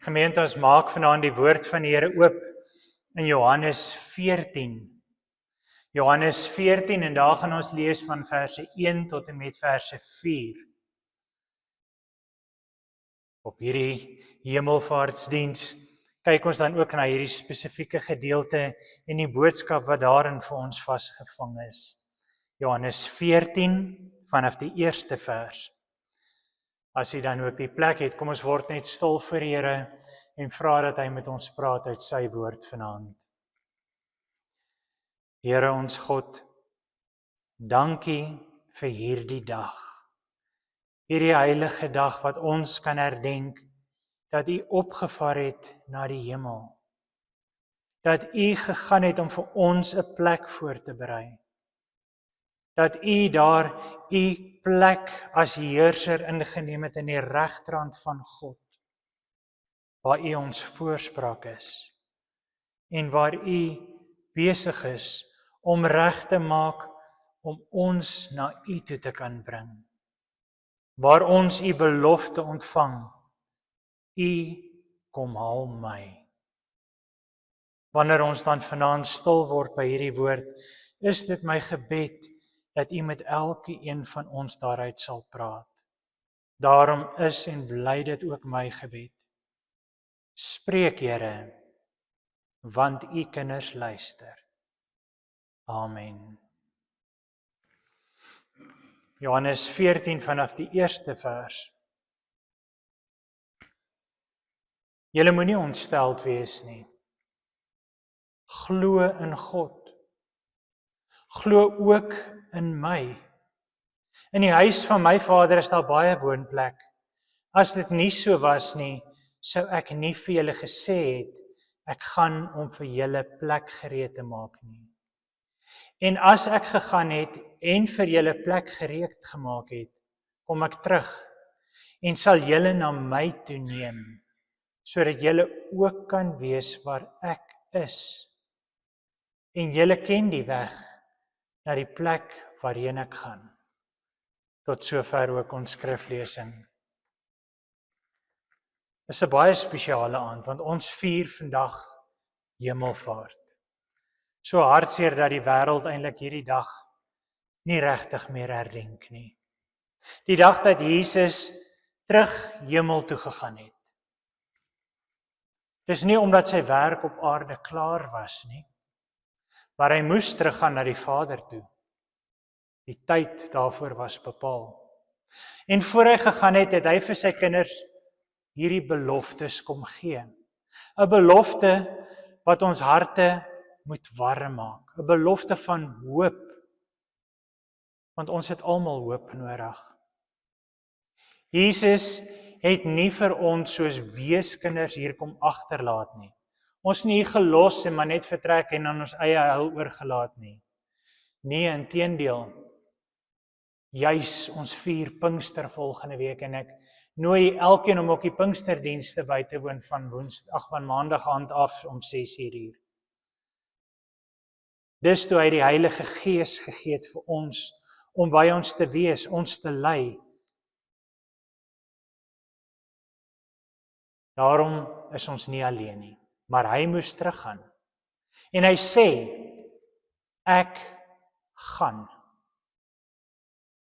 Gemeente, ons maak vanaand die woord van die Here oop in Johannes 14. Johannes 14 en daar gaan ons lees van verse 1 tot en met verse 4. Op hierdie hemelvaartsdiens kyk ons dan ook na hierdie spesifieke gedeelte en die boodskap wat daarin vir ons vasgevang is. Johannes 14 vanaf die eerste vers. As jy dan ook die plek het, kom ons word net stil voor die Here en vra dat hy met ons praat uit sy woord vanaand. Here ons God, dankie vir hierdie dag. Hierdie heilige dag wat ons kan herdenk dat U opgevaar het na die hemel. Dat U gegaan het om vir ons 'n plek voor te berei. Dat U daar U plek as heerser ingeneem het in die regterhand van God, waar U ons voorspraak is en waar U besig is om reg te maak om ons na U toe te kan bring. Waar ons U belofte ontvang, U kom haal my. Wanneer ons dan vanaand stil word by hierdie woord, is dit my gebed dat U met elkeen van ons daaruit sal praat. Daarom is en bly dit ook my gebed. Spreek, Here, want U kinders luister. Amen. Johannes 14 vanaf die eerste vers. Julle moenie ontsteld wees nie. Glo in God. Glo ook in my. In die huis van my Vader is daar baie woonplek. As dit nie so was nie, sou ek nie vir julle gesê het, ek gaan om vir julle plek gereed te maak nie. En as ek gegaan het en vir julle plek gereed gemaak het, kom ek terug en sal julle na my toe neem, sodat julle ook kan wees waar ek is. En julle ken die weg na die plek waarheen ek gaan. Tot sover ook ons skriflesing. Dit is 'n baie spesiale aand, want ons vier vandag hemelvaart. So hartseer dat die wêreld eintlik hierdie dag nie regtig meer herdenk nie. Die dag dat Jesus terug hemel toe gegaan het. Dis nie omdat sy werk op aarde klaar was nie, maar hy moes teruggaan na die Vader toe. Die tyd daarvoor was bepaal. En voor hy gegaan het, het hy vir sy kinders hierdie beloftes kom gee. 'n Belofte wat ons harte moet warm maak. 'n Belofte van hoop. Want ons het almal hoop nodig. Jesus het nie vir ons soos weeskinders hier kom agterlaat nie. Ons nie gelos en maar net vertrek en aan ons eie heil oorgelaat nie. Nee, inteendeel. Juis ons vier Pinkster volgende week en ek nooi elkeen om ook die Pinksterdienste by te woon van maandag aand af om 6:00. Dis toe hy die Heilige Gees gegee het vir ons om by ons te wees, ons te lei. Daarom is ons nie alleen nie, maar hy moes teruggaan. En hy sê, ek gaan.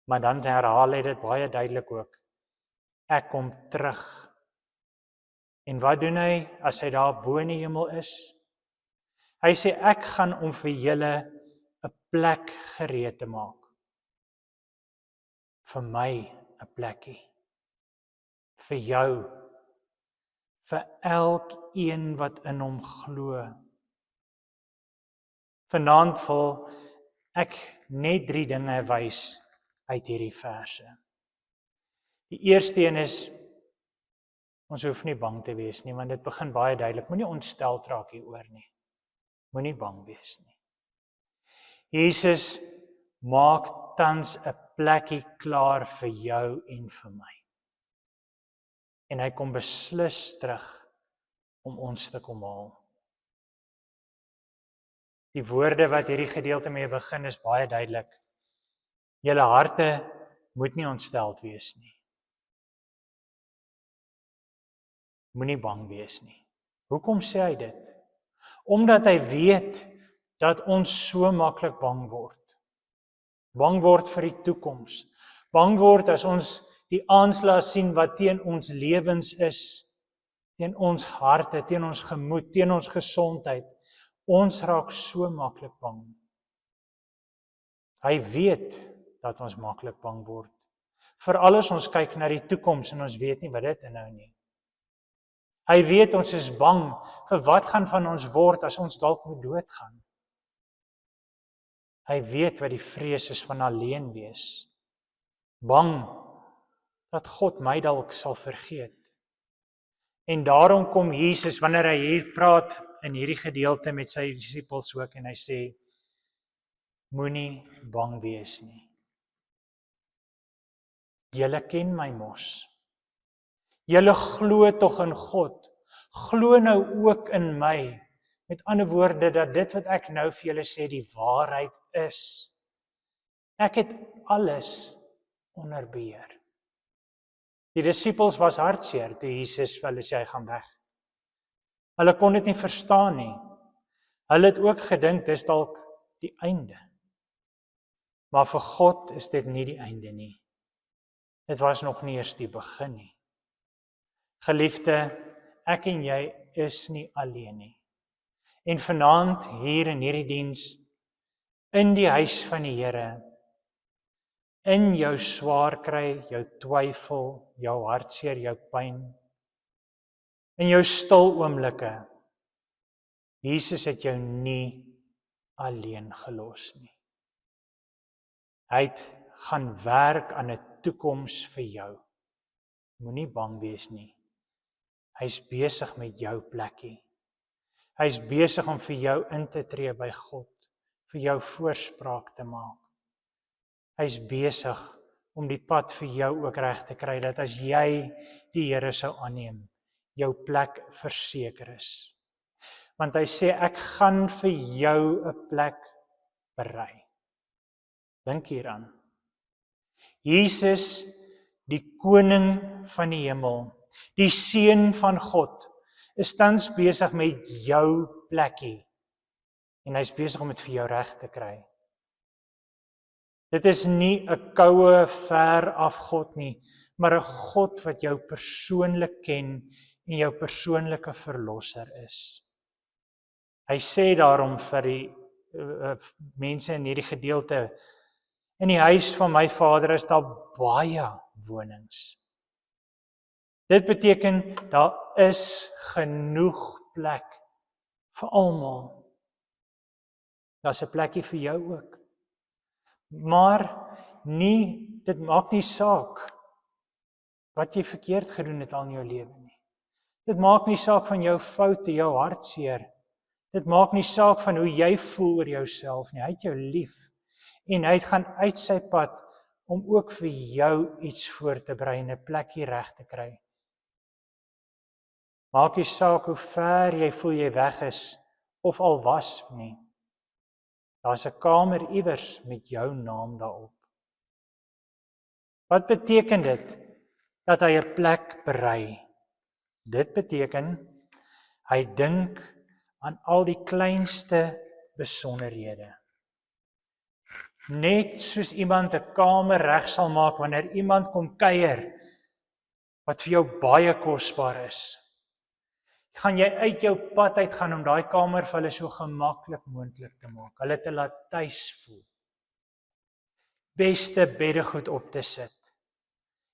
Maar dan herhaal hy dit baie duidelik ook. Ek kom terug. En wat doen hy as hy daar bo in die hemel is? Hy sê, ek gaan om vir julle 'n plek gereed te maak. Vir my 'n plekkie. Vir jou. Vir elkeen wat in hom glo. Vanaand wil ek net 3 dinge wys uit hierdie verse. Die eerste een is, ons hoef nie bang te wees nie, want dit begin baie duidelik. Moenie ontsteld raak hieroor nie. Moenie bang wees nie. Jesus maak tans 'n plekkie klaar vir jou en vir my. En hy kom beslis terug om ons te kom haal. Die woorde wat hierdie gedeelte mee begin is baie duidelik. Julle harte moet nie ontsteld wees nie. moenie bang wees nie. Hoekom sê hy dit? Omdat hy weet dat ons so maklik bang word. Bang word vir die toekoms. Bang word as ons die aanslag sien wat teen ons lewens is, teen ons harte, teen ons gemoed, teen ons gesondheid. Ons raak so maklik bang. Hy weet dat ons maklik bang word. Veral as ons kyk na die toekoms en ons weet nie wat dit inhou nie. Hy weet ons is bang vir wat gaan van ons word as ons dalk moet doodgaan. Hy weet wat die vrees is van alleen wees. Bang dat God my dalk sal vergeet. En daarom kom Jesus, wanneer hy hier praat in hierdie gedeelte met sy disippels ook, en hy sê, moenie bang wees nie. Julle ken my mos. Julle glo tog in God. Glo nou ook in my. Met ander woorde, dat dit wat ek nou vir julle sê, die waarheid is. Ek het alles onder beheer. Die disippels was hartseer toe Jesus vir hulle sê hy gaan weg. Hulle kon dit nie verstaan nie. Hulle het ook gedink dis dalk die einde. Maar vir God is dit nie die einde nie. Dit was nog nie eers die begin nie. Geliefde, ek en jy is nie alleen nie. En vanaand hier in hierdie diens, in die huis van die Here, in jou swaar kry, jou twyfel, jou hartseer, jou pyn, in jou stil oomblikke, Jesus het jou nie alleen gelos nie. Hy het gaan werk aan 'n toekoms vir jou. Moenie bang wees nie. Hy's besig met jou plekkie. Hy's besig om vir jou in te tree by God, vir jou voorspraak te maak. Hy's besig om die pad vir jou ook reg te kry, dat as jy die Here sou aanneem, jou plek verseker is. Want hy sê, ek gaan vir jou 'n plek berei. Dink hieraan. Jesus, die koning van die hemel, die seun van God, is tans besig met jou plekkie. En hy's besig om dit vir jou reg te kry. Dit is nie 'n koue, ver af God nie, maar 'n God wat jou persoonlik ken en jou persoonlike verlosser is. Hy sê daarom vir die mense in hierdie gedeelte, in die huis van my Vader is daar baie wonings. Dit beteken, daar is genoeg plek vir almal. Daar's 'n plekkie vir jou ook. Maar dit maak nie saak wat jy verkeerd gedoen het al in jou lewe nie. Dit maak nie saak van jou foute, jou hartseer. Dit maak nie saak van hoe jy voel oor jouself nie. Hy het jou lief. En hy gaan uit sy pad om ook vir jou iets voor te berei en 'n plekkie reg te kry. Maak nie saak hoe ver jy voel jy weg is, of al was nie. Daar's 'n kamer iewers met jou naam daarop. Wat beteken dit? Dat hy 'n plek berei. Dit beteken, hy dink aan al die kleinste besonderhede. Net soos iemand 'n kamer reg sal maak wanneer iemand kom kuier, wat vir jou baie kosbaar is. Gaan jy uit jou pad uit gaan om daai kamer vir hulle so gemaklik moontlik te maak, hulle te laat tuis voel. Beste beddegoed op te sit.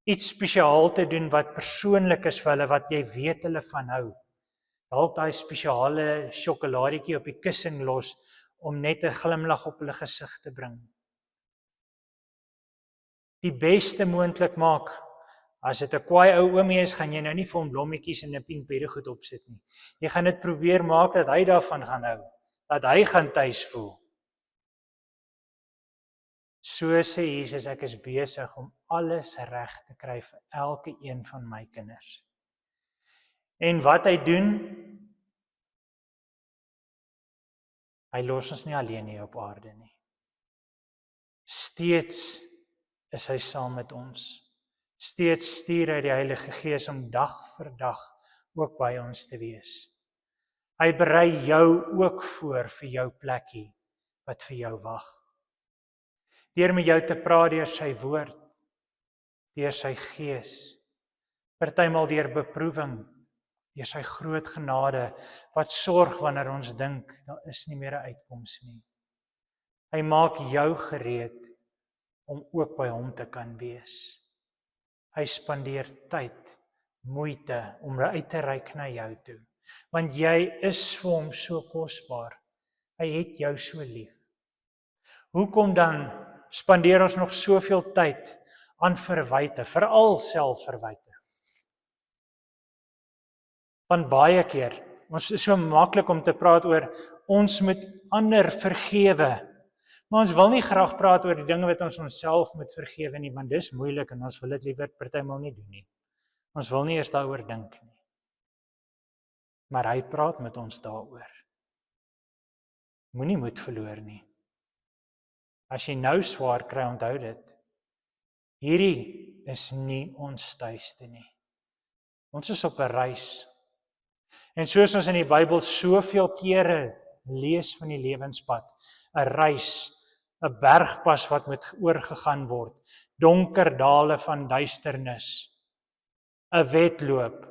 Iets spesiaal te doen wat persoonlik is vir hulle, wat jy weet hulle van hou. Dalk daai spesiale sjokoladietjie op die kussing los, om net 'n glimlag op hulle gesig te bring. Die beste moontlik maak. As dit 'n kwaai ou oomie is, gaan jy nou nie vir hom blommetjies en 'n pink beddegoed opsit nie. Jy gaan dit probeer maak dat hy daarvan gaan hou, dat hy gaan tuis voel. So sê Jesus, ek is besig om alles reg te kry vir elke een van my kinders. En wat hy doen, hy los ons nie alleen hier op aarde nie. Steeds is hy saam met ons. Steeds stuur hy die Heilige Gees om dag vir dag ook by ons te wees. Hy berei jou ook voor vir jou plekkie wat vir jou wag. Deur met jou te praat deur sy woord, deur sy gees, partymal deur beproewing, deur sy groot genade wat sorg wanneer ons dink daar is nie meer 'n uitkoms nie. Hy maak jou gereed om ook by hom te kan wees. Hy spandeer tyd, moeite om uit te reik na jou toe, want jy is vir hom so kosbaar. Hy het jou so lief. Hoekom dan spandeer ons nog soveel tyd aan verwyte, veral selfverwyte? Want baie keer, ons is so maklik om te praat oor, ons moet ander vergewe, maar ons wil nie graag praat oor die dinge wat ons onsself moet vergewe nie, want dis moeilik en ons wil dit liewer partymal nie doen nie. Ons wil nie eers daaroor dink nie. Maar hy praat met ons daaroor. Moenie moed verloor nie. As jy nou swaar kry, onthou dit. Hierdie is nie ons tuiste nie. Ons is op 'n reis. En soos ons in die Bybel soveel kere lees van die lewenspad, 'n reis, 'n bergpas wat moet oorgegaan word, donker dale van duisternis, 'n wedloop,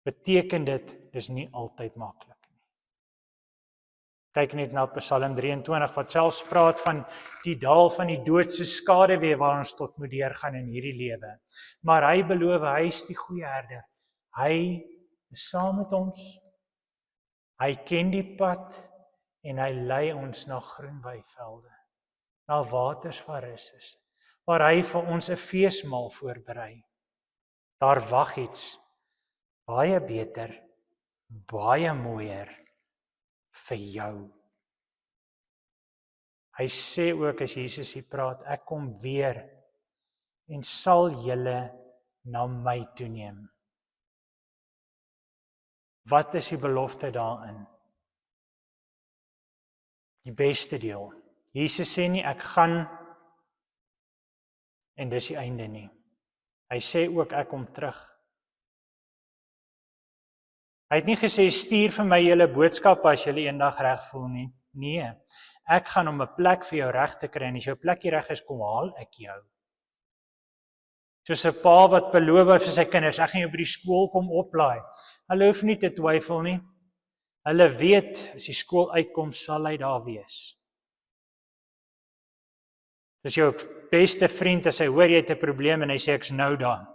beteken dit, dis nie altyd maklik nie. Kyk net na Psalm 23, wat selfs praat van die dal van die doodse skaduwee waar ons tot moet deurgaan in hierdie lewe. Maar hy beloof, hy is die goeie herder. Hy is saam met ons. Hy ken die pad en hy lei ons na groen weivelde, na waters waar rus is, waar hy vir ons 'n feesmaal voorberei. Daar wag iets baie beter, baie mooier vir jou. Hy sê ook as Jesus hier praat, ek kom weer en sal julle na my toe neem. Wat is die belofte daarin? Die beste deel. Jesus sê nie ek gaan en dis die einde nie. Hy sê ook ek kom terug. Hy het nie gesê stuur vir my julle boodskappe as julle eendag reg voel nie. Nee, ek gaan om 'n plek vir jou reg te kry en as jou plekkie reg is, kom haal ek jou. Soos 'n pa wat beloof vir sy kinders, ek gaan jou by die skool kom oplaai. Hulle hoef nie te twyfel nie. Hulle weet as die skool uitkom, sal hy daar wees. Dis jou beste vriend as hy hoor jy het 'n probleem en hy sê ek's nou daar.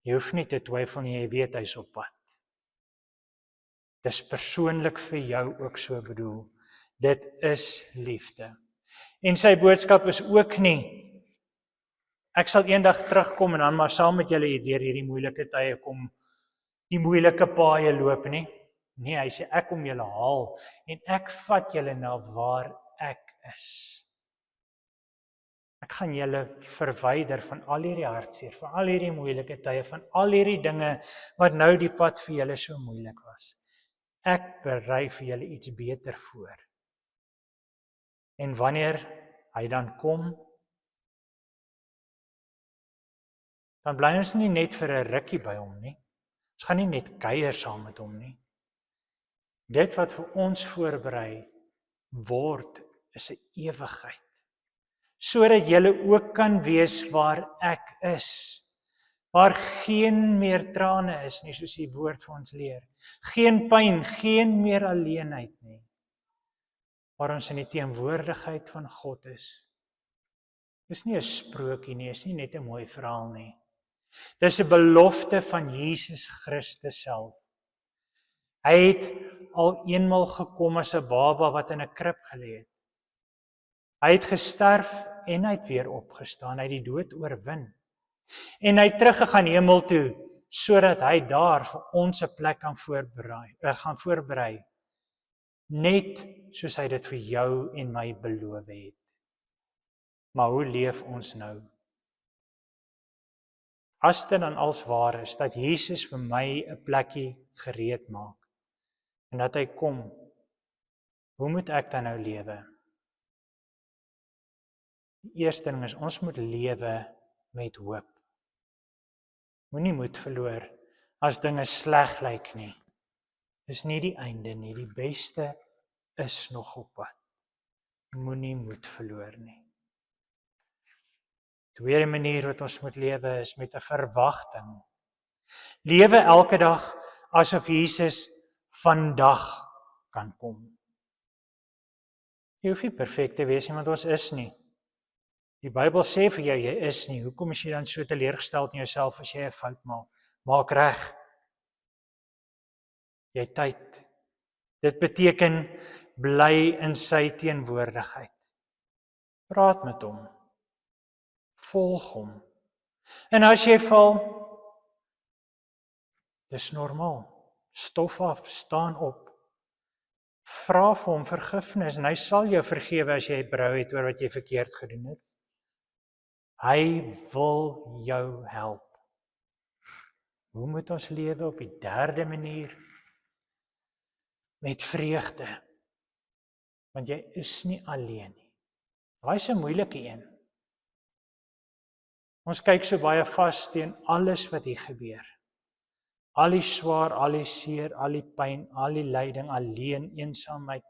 Jy hoef nie te twyfel nie, jy weet hy's op pad. Dis persoonlik vir jou ook so bedoel. Dit is liefde. En sy boodskap is ook nie, ek sal eendag terugkom en dan maar saam met julle deur hierdie moeilike tye kom, die moeilike paaie loop nie. Nee, hy sê ek kom julle haal en ek vat julle na waar ek is. Ek gaan julle verwyder van al hierdie hartseer, van al hierdie moeilike tye, van al hierdie dinge wat nou die pad vir julle so moeilik was. Ek berei vir julle iets beter voor. En wanneer hy dan kom, dan bly ons nie net vir 'n rukkie by hom nie. Ons gaan nie net kuier saam met hom nie. Dit wat vir ons voorberei word, is 'n ewigheid. Sodat julle ook kan wees waar ek is. Waar geen meer trane is nie, soos die woord vir ons leer. Geen pyn, geen meer alleenheid nie. Waar ons in die teenwoordigheid van God is. Dis nie 'n sprokie nie, is nie net 'n mooi verhaal nie. Dis 'n belofte van Jesus Christus self. Hy het al eenmal gekom as 'n baba wat in 'n krib gelê het. Hy het gesterf en hy het weer opgestaan, hy het die dood oorwin. En hy het teruggegaan hemel toe, sodat hy daar vir ons 'n plek kan voorberei. Net soos hy dit vir jou en my beloof het. Maar hoe leef ons nou? As dit dan als waar is, dat Jesus vir my 'n plekkie gereed maak, en dat hy kom, hoe moet ek dan nou lewe? Die eerste ding is, ons moet lewe met hoop. Moenie moed verloor. as dinge sleg lyk nie. Dis nie die einde nie, die beste is nog op pad. Moenie moed verloor nie. Tweede manier wat ons moet lewe is met 'n verwagting. Lewe elke dag asof Jesus vandag kan kom. Jy hoef nie perfek te wees nie, want ons is nie. Die Bybel sê vir jou, jy is nie. Hoekom is jy dan so teleurgesteld in jouself as jy 'n fout maak? Maak reg. Jy het tyd. Dit beteken bly in sy teenwoordigheid. Praat met hom. Volg hom. En as jy val, dis normaal. Stof af, staan op. Vra vir hom vergifnis en hy sal jou vergewe as jy berou het oor wat jy verkeerd gedoen het. Hy wil jou help. Hoe moet ons lewe op die derde manier? Met vreugde. Want jy is nie alleen nie. Daai is 'n moeilike een. Ons kyk so baie vas teen alles wat hier gebeur. Al die swaar, al die seer, al die pyn, al die lyding, alleen, eensaamheid,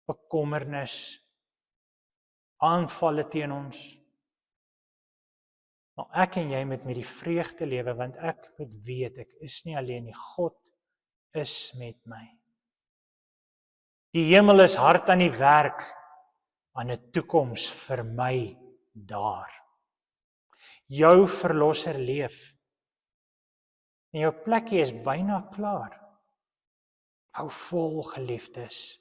bekommernis, aanvalle teen ons. Maar ek en jy moet met die vreugde lewe, want ek moet weet, ek is nie alleen nie. God is met my. Die hemel is hard aan die werk, aan 'n toekoms vir my daar. Jou verlosser leef. En jou plekkie is byna klaar. Hou vol, geliefdes.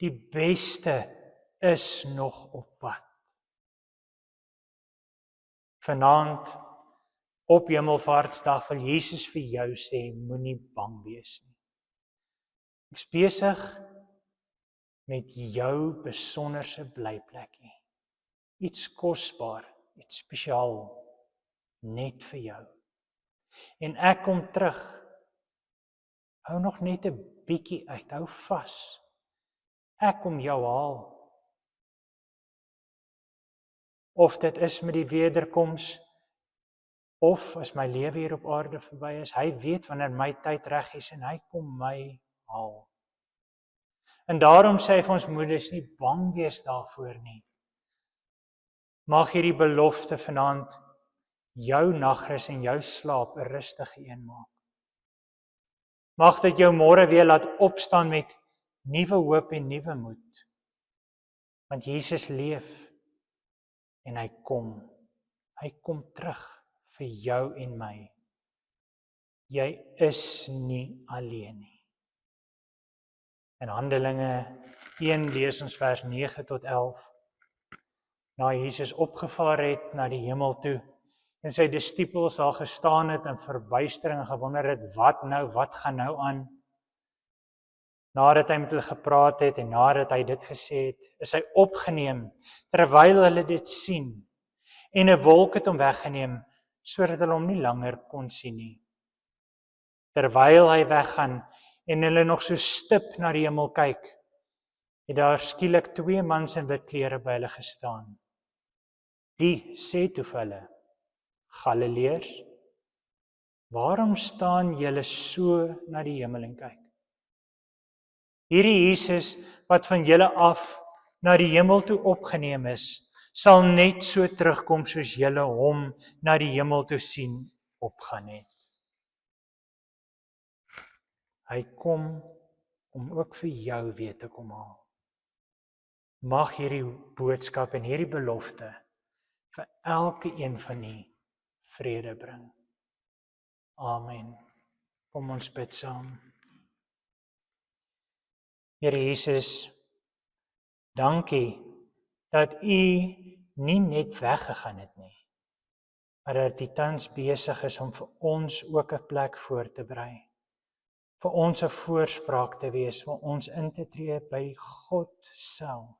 Die beste is nog op pad. Vanaand, op Hemelvaartsdag, wil Jesus vir jou sê, moenie bang wees nie. Ek is besig met jou besonderse blyplekkie. Iets kosbaar, iets spesiaal, net vir jou. En ek kom terug. Hou nog net 'n bietjie uit, hou vas. Ek kom jou haal. Of dit is met die wederkoms, of as my lewe hier op aarde verby is, hy weet wanneer my tyd reg is en hy kom my haal. En daarom sê hy vir ons moeders, nie bang wees daarvoor nie. Mag hierdie belofte vanaand jou nagrus en jou slaap 'n rustige een maak. Mag dit jou môre weer laat opstaan met nuwe hoop en nuwe moed. Want Jesus leef en hy kom. Hy kom terug vir jou en my. Jy is nie alleen nie. In Handelinge 1 lees ons vers 9 tot 11. Na Jesus opgevaar het na die hemel toe en sy disippels daar gestaan het in verbuistering gewonder het, wat gaan nou aan? Nadat hy met hulle gepraat het en nadat hy dit gesê het, is hy opgeneem terwyl hulle dit sien en 'n wolk het hom weggeneem sodat hulle hom nie langer kon sien nie. Terwyl hy weggaan en hulle nog so stip na die hemel kyk, het daar skielik 2 mans in wit klere by hulle gestaan. Die sê toe vir hulle, Galileërs, waarom staan julle so na die hemel en kyk? Hierdie Jesus wat van julle af na die hemel toe opgeneem is, sal net so terugkom soos julle hom na die hemel toe sien opgaan het. Hy kom om ook vir jou weer te kom haal. Mag hierdie boodskap en hierdie belofte vir elke een van u vrede bring. Amen. Kom ons bid saam. Here Jesus, dankie dat u nie net weggegaan het nie, maar dat u tans besig is om vir ons ook 'n plek voor te berei. Vir ons 'n voorspraak te wees, vir ons in te tree by God self.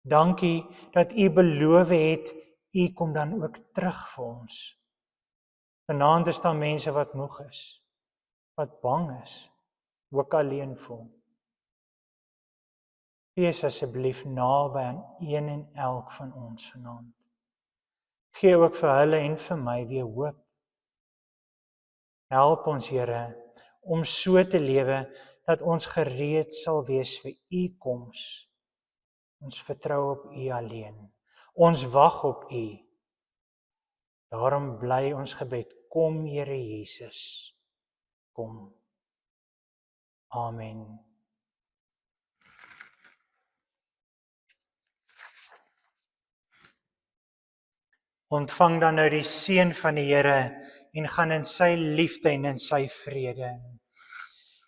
Dankie dat u beloof het, u kom dan ook terug vir ons. Vanaand is daar mense wat moeg is, wat bang is, ook alleen voel. Wees asseblief naby aan een en elk van ons vanaand. Gee ook vir hulle en vir my weer hoop. Help ons, Here, om so te lewe dat ons gereed sal wees vir U koms. Ons vertrou op U alleen. Ons wag op U. Daarom bly ons gebed: kom, Here Jesus, kom. Amen. Ontvang dan nou die seën van die Here en gaan in sy liefde en in sy vrede.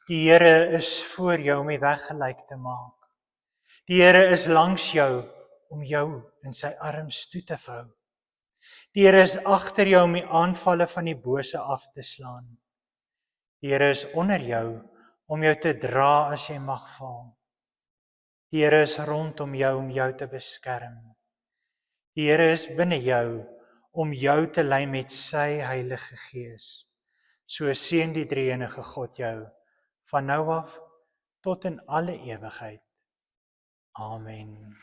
Die Here is voor jou om die weg gelyk te maak. Die Here is langs jou om jou in sy arms toe te vou. Die Here is agter jou om die aanvalle van die bose af te slaan. Die Here is onder jou om jou te dra as jy mag val. Die Here is rondom jou om jou te beskerm. Die Here is binne jou om jou te lei met sy Heilige Gees. So seën die Drie-enige God jou van nou af tot in alle ewigheid. Amen.